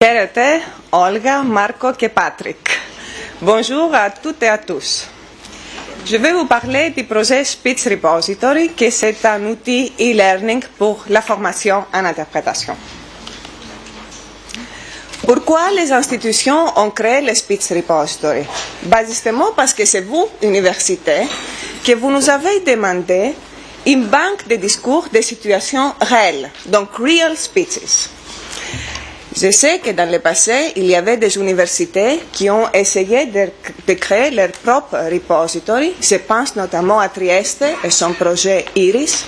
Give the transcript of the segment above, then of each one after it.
Pierre, Olga, Marco et Patrick. Bonjour à toutes et à tous. Je vais vous parler du projet Spitz Repository, qui est un outil e-learning pour la formation en interprétation. Pourquoi les institutions ont créé le Spitz Repository? Justement parce que c'est vous, université, que vous nous avez demandé une banque de discours de situations réelles, donc real speeches. Je sais que dans le passé, il y avait des universités qui ont essayé de créer leur propre repository. Je pense notamment à Trieste et son projet Iris.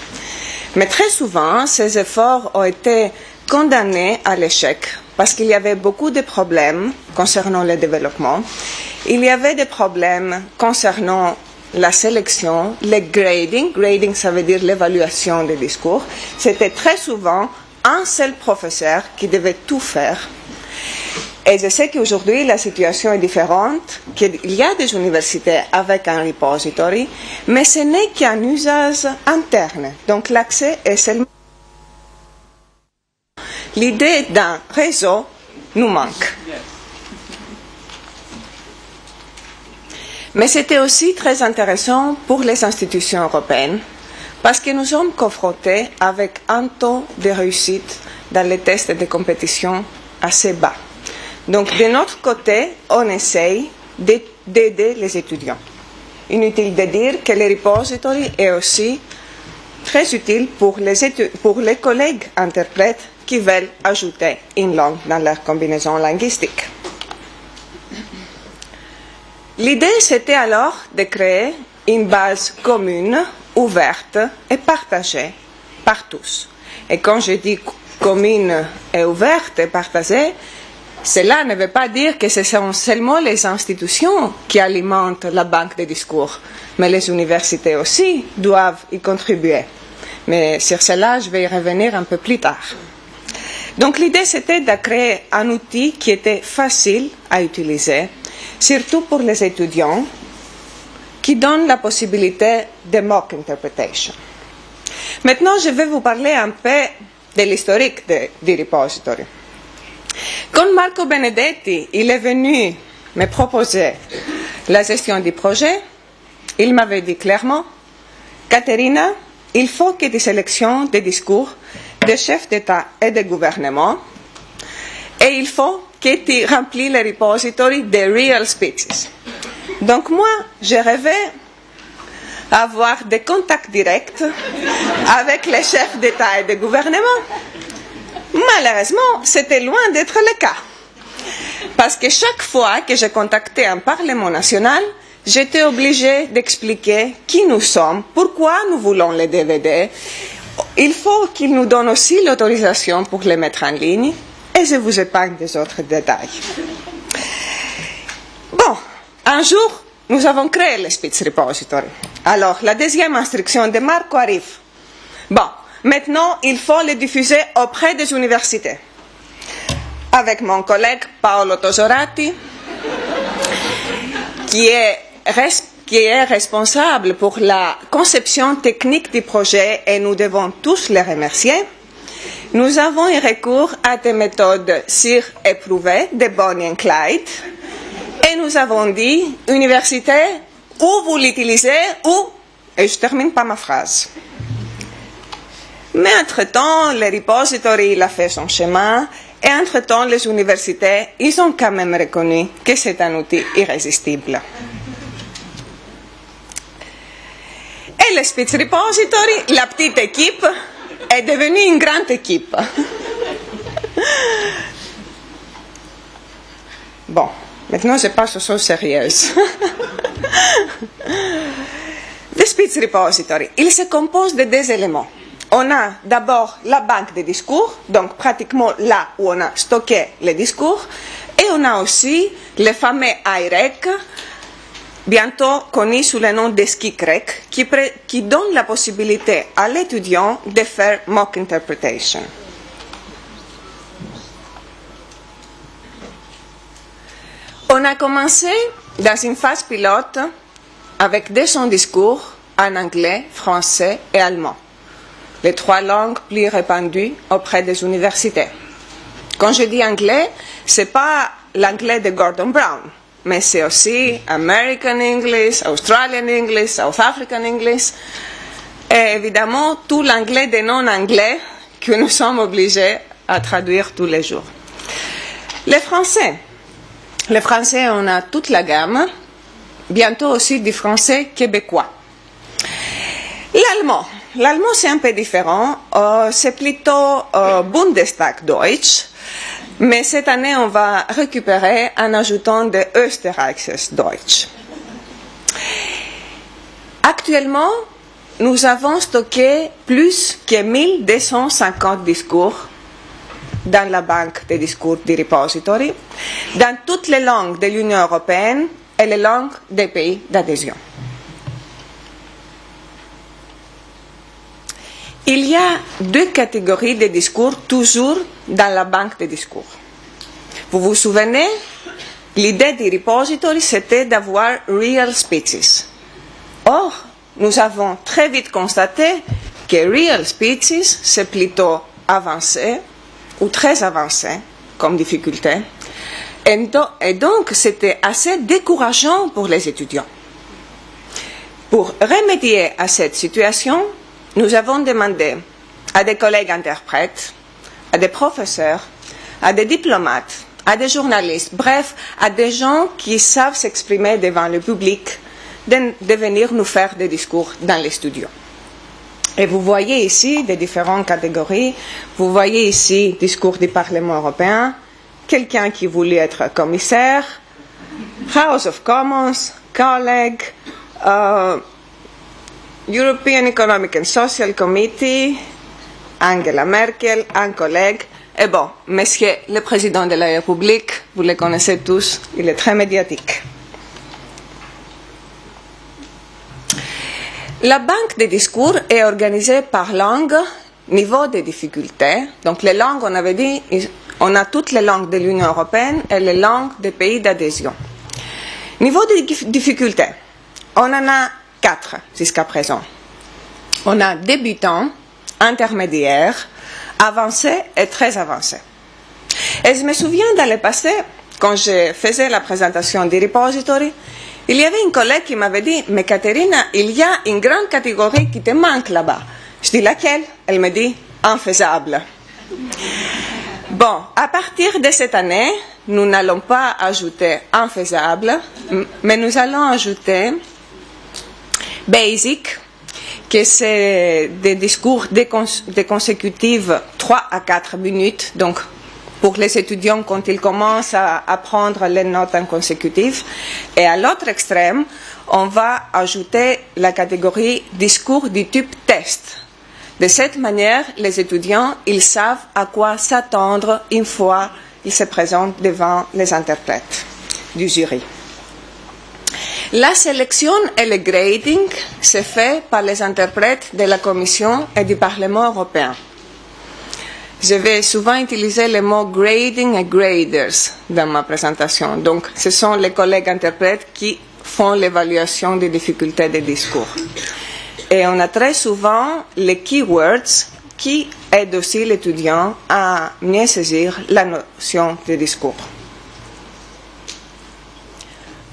Mais très souvent, ces efforts ont été condamnés à l'échec parce qu'il y avait beaucoup de problèmes concernant le développement. Il y avait des problèmes concernant la sélection, le grading. Grading, ça veut dire l'évaluation des discours. C'était très souvent un seul professeur qui devait tout faire. Et je sais qu'aujourd'hui, la situation est différente, qu'il y a des universités avec un repository, mais ce n'est qu'un usage interne. Donc l'accès est seulement... L'idée d'un réseau nous manque. Mais c'était aussi très intéressant pour les institutions européennes, parce que nous sommes confrontés avec un taux de réussite dans les tests de compétition assez bas. Donc, de notre côté, on essaye d'aider les étudiants. Inutile de dire que le repository est aussi très utile pour les collègues interprètes qui veulent ajouter une langue dans leur combinaison linguistique. L'idée, c'était alors de créer une base commune, ouverte et partagée par tous. Et quand je dis commune et ouverte et partagée, cela ne veut pas dire que ce sont seulement les institutions qui alimentent la banque de discours, mais les universités aussi doivent y contribuer. Mais sur cela, je vais y revenir un peu plus tard. Donc l'idée, c'était de créer un outil qui était facile à utiliser, surtout pour les étudiants, qui donne la possibilité de mock interpretation. Maintenant, je vais vous parler un peu de l'historique du repository. Quand Marco Benedetti il est venu me proposer la gestion du projet, il m'avait dit clairement, Caterina, il faut que tu sélectionnes des discours des chefs d'État et de gouvernement et il faut que tu remplis le repository des real speeches. Donc moi, je rêvais avoir des contacts directs avec les chefs d'État et de gouvernement. Malheureusement, c'était loin d'être le cas. Parce que chaque fois que j'ai contacté un Parlement national, j'étais obligée d'expliquer qui nous sommes, pourquoi nous voulons les DVD. Il faut qu'ils nous donnent aussi l'autorisation pour les mettre en ligne et je vous épargne des autres détails. Bon. Un jour, nous avons créé le Spitz Repository. Alors, la deuxième instruction de Marco arrive. Bon, maintenant, il faut le diffuser auprès des universités. Avec mon collègue Paolo Tosorati, qui est responsable pour la conception technique du projet et nous devons tous les remercier, nous avons eu recours à des méthodes sûres et prouvées de Bonnie et Clyde. Et nous avons dit, université, ou vous l'utilisez, ou... Et je termine par ma phrase. Mais entre-temps, le repository il a fait son chemin, et entre-temps, les universités, ils ont quand même reconnu que c'est un outil irrésistible. Et le Spitz Repository, la petite équipe, est devenue une grande équipe. Bon. Maintenant, je passe aux choses sérieuses. Le Spitz Repository, il se compose de deux éléments. On a d'abord la banque de discours, donc pratiquement là où on a stocké les discours, et on a aussi le fameux IREC, bientôt connu sous le nom de SkiCrec, qui donne la possibilité à l'étudiant de faire mock interpretation. On a commencé dans une phase pilote avec 200 discours en anglais, français et allemand, les trois langues plus répandues auprès des universités. Quand je dis anglais, ce n'est pas l'anglais de Gordon Brown, mais c'est aussi American English, Australian English, South African English, et évidemment tout l'anglais des non-anglais que nous sommes obligés à traduire tous les jours. Les Français, on a toute la gamme, bientôt aussi du français québécois. L'allemand c'est un peu différent, c'est plutôt Bundestag Deutsch, mais cette année on va récupérer en ajoutant de Österreichisches Deutsch. Actuellement, nous avons stocké plus que 1250 discours dans la banque des discours du repository, dans toutes les langues de l'Union européenne et les langues des pays d'adhésion. Il y a deux catégories de discours toujours dans la banque des discours. Vous vous souvenez, l'idée du repository, c'était d'avoir real speeches. Or, nous avons très vite constaté que real speeches, c'est plutôt avancé, ou très avancé, comme difficulté. Et donc, c'était assez décourageant pour les étudiants. Pour remédier à cette situation, nous avons demandé à des collègues interprètes, à des professeurs, à des diplomates, à des journalistes, bref, à des gens qui savent s'exprimer devant le public, de venir nous faire des discours dans les studios. Et vous voyez ici des différentes catégories. Vous voyez ici discours du Parlement européen, quelqu'un qui voulait être commissaire, House of Commons, collègue, European Economic and Social Committee, Angela Merkel, un collègue, et bon, monsieur le président de la République, vous le connaissez tous, il est très médiatique. La banque des discours est organisée par langue, niveau de difficulté. Donc les langues, on avait dit, on a toutes les langues de l'Union européenne et les langues des pays d'adhésion. Niveau de difficulté, on en a 4 jusqu'à présent. On a débutant, intermédiaire, avancé et très avancé. Et je me souviens dans le passé, quand je faisais la présentation du repository, il y avait une collègue qui m'avait dit « Mais Caterina, il y a une grande catégorie qui te manque là-bas. » Je dis « Laquelle ?» Elle me dit « Infaisable. » Bon, à partir de cette année, nous n'allons pas ajouter infaisable, mais nous allons ajouter basic, que c'est des discours de consécutives 3 à 4 minutes, donc pour les étudiants quand ils commencent à apprendre les notes en consécutif. Et à l'autre extrême, on va ajouter la catégorie discours du type test. De cette manière, les étudiants, ils savent à quoi s'attendre une fois ils se présentent devant les interprètes du jury. La sélection et le grading se fait par les interprètes de la Commission et du Parlement européen. Je vais souvent utiliser le mot grading et graders dans ma présentation. Donc, ce sont les collègues interprètes qui font l'évaluation des difficultés des discours. Et on a très souvent les keywords qui aident aussi l'étudiant à mieux saisir la notion de discours.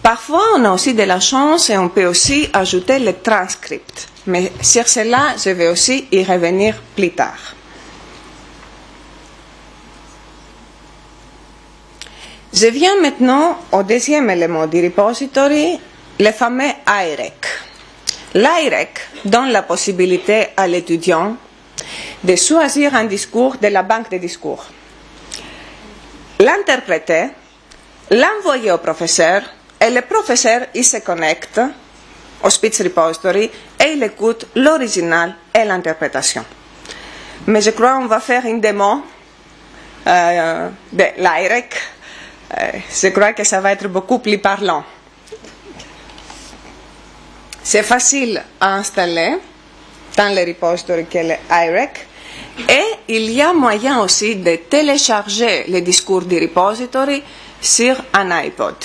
Parfois, on a aussi de la chance et on peut aussi ajouter les transcripts. Mais sur cela, je vais aussi y revenir plus tard. Je viens maintenant au deuxième élément du repository, le fameux IREC. L'IREC donne la possibilité à l'étudiant de choisir un discours de la banque de discours, l'interpréter, l'envoyer au professeur, et le professeur il se connecte au Speech Repository et il écoute l'original et l'interprétation. Mais je crois qu'on va faire une démo de l'IREC. Je crois que ça va être beaucoup plus parlant. C'est facile à installer dans le repository que le IREC et il y a moyen aussi de télécharger les discours du repository sur un iPod.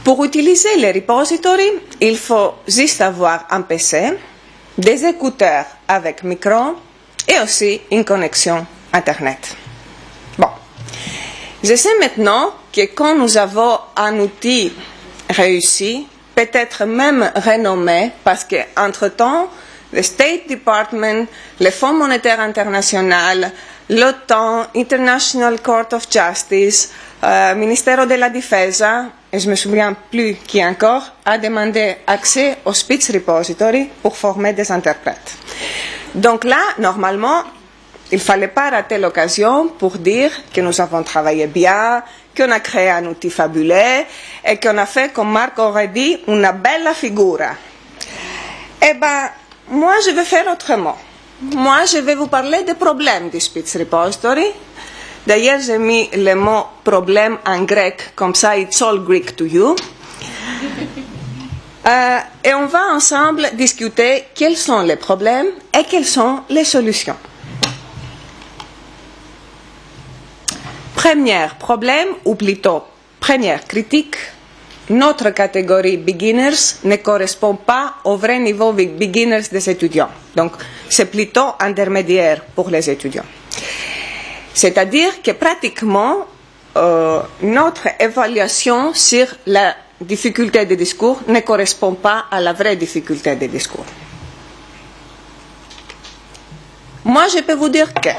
Pour utiliser le repository, il faut juste avoir un PC, des écouteurs avec micro et aussi une connexion Internet. Bon, je sais maintenant que quand nous avons un outil réussi, peut-être même renommé, parce qu'entre-temps, le State Department, le Fonds monétaire international, l'OTAN, International Court of Justice, Ministère de la Difesa, et je ne me souviens plus qui encore, a demandé accès au Spitz Repository pour former des interprètes. Donc là, normalement, il ne fallait pas rater l'occasion pour dire que nous avons travaillé bien, qu'on a créé un outil fabuleux et qu'on a fait, comme Marc aurait dit, une belle figura. Eh bien, moi, je vais faire autrement. Moi, je vais vous parler des problèmes du Spitz Repository. D'ailleurs, j'ai mis le mot problème en grec, comme ça, it's all Greek to you. Et on va ensemble discuter quels sont les problèmes et quelles sont les solutions. Premier problème, ou plutôt première critique, notre catégorie beginners ne correspond pas au vrai niveau beginners des étudiants. Donc, c'est plutôt intermédiaire pour les étudiants. C'est-à-dire que pratiquement, notre évaluation sur la difficulté des discours ne correspond pas à la vraie difficulté des discours. Moi, je peux vous dire que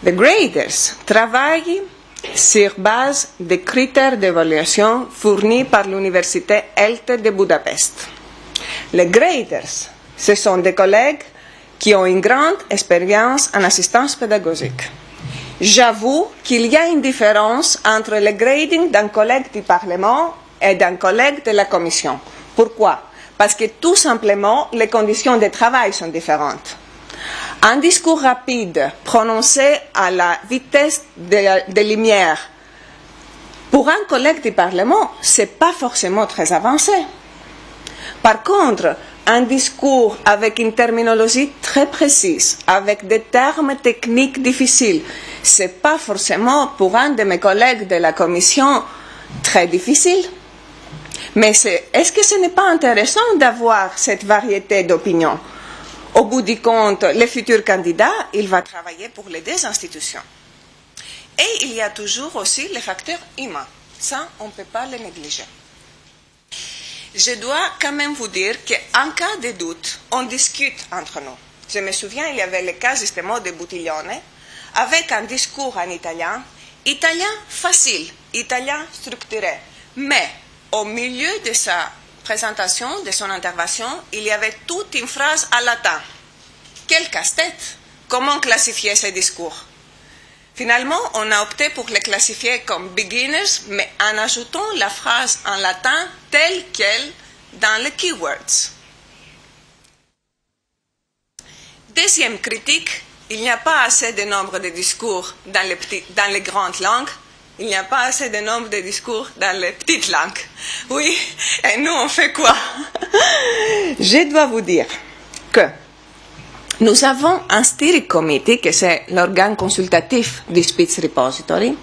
les graders travaillent sur base des critères d'évaluation fournis par l'université ELTE de Budapest. Les graders, ce sont des collègues qui ont une grande expérience en assistance pédagogique. J'avoue qu'il y a une différence entre le grading d'un collègue du Parlement et d'un collègue de la Commission. Pourquoi? Parce que tout simplement, les conditions de travail sont différentes. Un discours rapide, prononcé à la vitesse de lumière, pour un collègue du Parlement, ce n'est pas forcément très avancé. Par contre, un discours avec une terminologie très précise, avec des termes techniques difficiles, ce n'est pas forcément pour un de mes collègues de la Commission très difficile. Mais est-ce que ce n'est pas intéressant d'avoir cette variété d'opinions? Au bout du compte, le futur candidat, il va travailler pour les deux institutions. Et il y a toujours aussi le facteur humain. Ça, on ne peut pas le négliger. Je dois quand même vous dire qu'en cas de doute, on discute entre nous. Je me souviens, il y avait le cas justement de Buttiglione, avec un discours en italien facile, italien structuré. Mais au milieu de sa présentation, de son intervention, il y avait toute une phrase en latin. Quel casse-tête! Comment classifier ces discours? Finalement, on a opté pour les classifier comme beginners, mais en ajoutant la phrase en latin telle qu'elle dans les keywords. Deuxième critique, il n'y a pas assez de nombre de discours dans les grandes langues. Il n'y a pas assez de nombre de discours dans les petites langues. Oui, et nous, on fait quoi? Je dois vous dire que nous avons un steering committee, que c'est l'organe consultatif du Spitz Repository,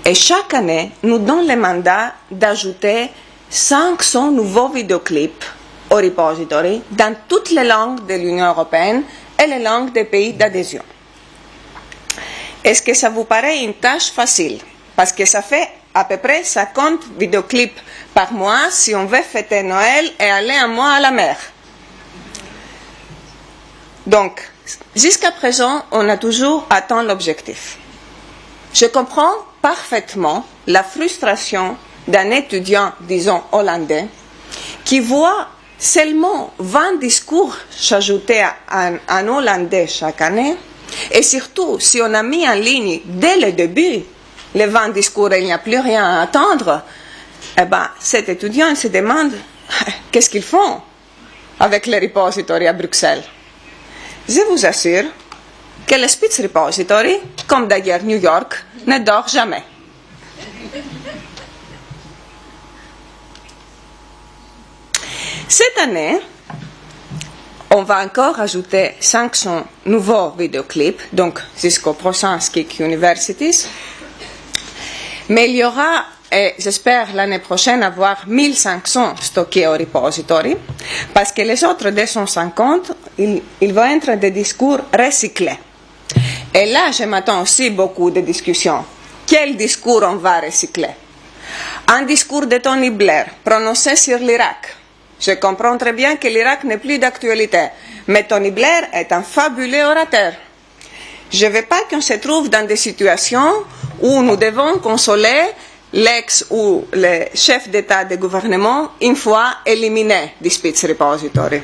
et chaque année, nous donne le mandat d'ajouter 500 nouveaux vidéoclips au repository dans toutes les langues de l'Union européenne et les langues des pays d'adhésion. Est-ce que ça vous paraît une tâche facile? Parce que ça fait à peu près 50 vidéoclips par mois si on veut fêter Noël et aller un mois à la mer. Donc, jusqu'à présent, on a toujours atteint l'objectif. Je comprends parfaitement la frustration d'un étudiant, disons hollandais, qui voit seulement 20 discours s'ajouter en hollandais chaque année, et surtout, si on a mis en ligne dès le début les 20 discours et il n'y a plus rien à attendre, eh ben, cet étudiant se demande qu'est-ce qu'ils font avec les repositories à Bruxelles. Je vous assure que le Spitz Repository, comme d'ailleurs New York, ne dort jamais. Cette année, on va encore ajouter 500 nouveaux vidéoclips, donc jusqu'au prochain Skik Universities. Mais il y aura et j'espère l'année prochaine avoir 1500 stockés au repository, parce que les autres 250, ils vont être des discours recyclés. Et là, je m'attends aussi beaucoup de discussions. Quel discours on va recycler? Un discours de Tony Blair prononcé sur l'Irak. Je comprends très bien que l'Irak n'est plus d'actualité, mais Tony Blair est un fabuleux orateur. Je ne veux pas qu'on se trouve dans des situations où nous devons consoler l'ex ou le chef d'État de gouvernement une fois éliminé du Spitz Repository.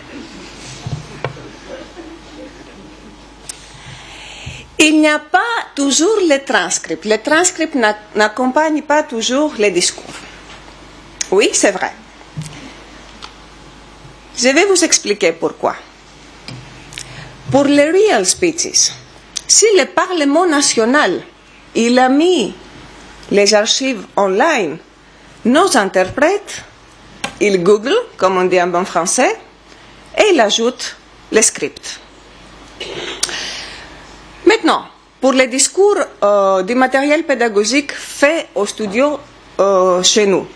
Il n'y a pas toujours les transcripts. Les transcripts n'accompagnent pas toujours les discours. Oui, c'est vrai. Je vais vous expliquer pourquoi. Pour les real speeches, si le Parlement national il a mis les archives online, nos interprètes, ils googlent, comme on dit en bon français, et ils ajoutent les scripts. Maintenant, pour les discours du matériel pédagogique fait au studio chez nous,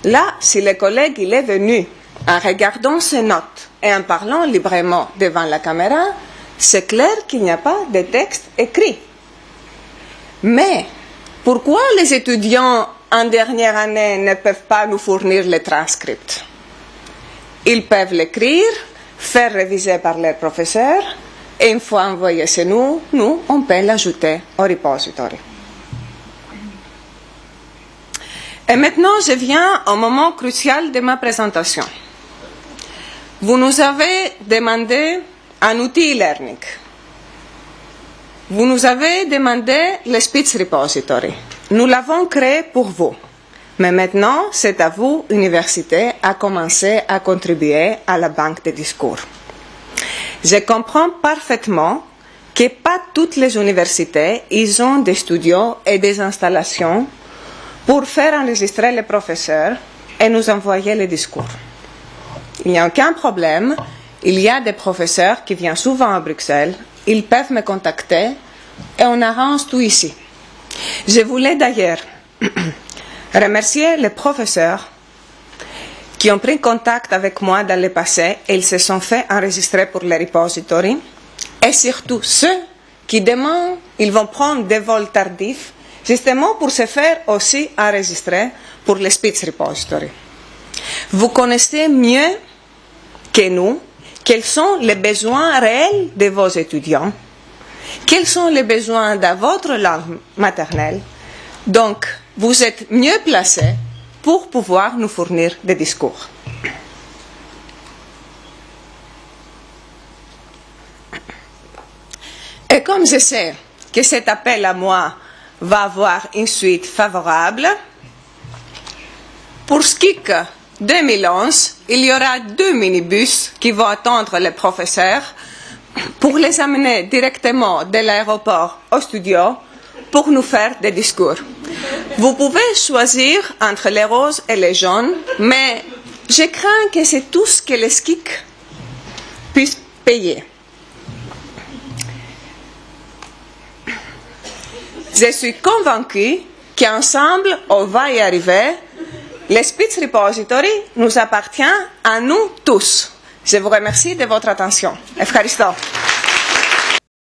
là, si le collègue il est venu en regardant ses notes et en parlant librement devant la caméra, c'est clair qu'il n'y a pas de texte écrit. Mais pourquoi les étudiants en dernière année ne peuvent pas nous fournir les transcripts? Ils peuvent l'écrire, faire réviser par leurs professeurs, et une fois envoyé chez nous, on peut l'ajouter au repository. Et maintenant, je viens au moment crucial de ma présentation. Vous nous avez demandé un outil e-learning. Vous nous avez demandé le Spitz Repository. Nous l'avons créé pour vous. Mais maintenant, c'est à vous, université, à commencer à contribuer à la banque de discours. Je comprends parfaitement que pas toutes les universités, ils ont des studios et des installations pour faire enregistrer les professeurs et nous envoyer les discours. Il n'y a aucun problème. Il y a des professeurs qui viennent souvent à Bruxelles. Ils peuvent me contacter et on arrange tout ici. Je voulais d'ailleurs remercier les professeurs qui ont pris contact avec moi dans le passé et ils se sont fait enregistrer pour le repository. Et surtout ceux qui demain, ils vont prendre des vols tardifs justement pour se faire aussi enregistrer pour le Spitz Repository. Vous connaissez mieux que nous quels sont les besoins réels de vos étudiants, quels sont les besoins de votre langue maternelle. Donc, vous êtes mieux placés pour pouvoir nous fournir des discours. Et comme je sais que cet appel à moi va avoir une suite favorable, pour SKIC 2011, il y aura 2 minibus qui vont attendre les professeurs pour les amener directement de l'aéroport au studio pour nous faire des discours. Vous pouvez choisir entre les roses et les jaunes, mais je crains que c'est tout ce que les SKIC puissent payer. Je suis convaincue qu'ensemble, on va y arriver. Le Spitz Repository nous appartient à nous tous. Je vous remercie de votre attention. Ευχαριστώ.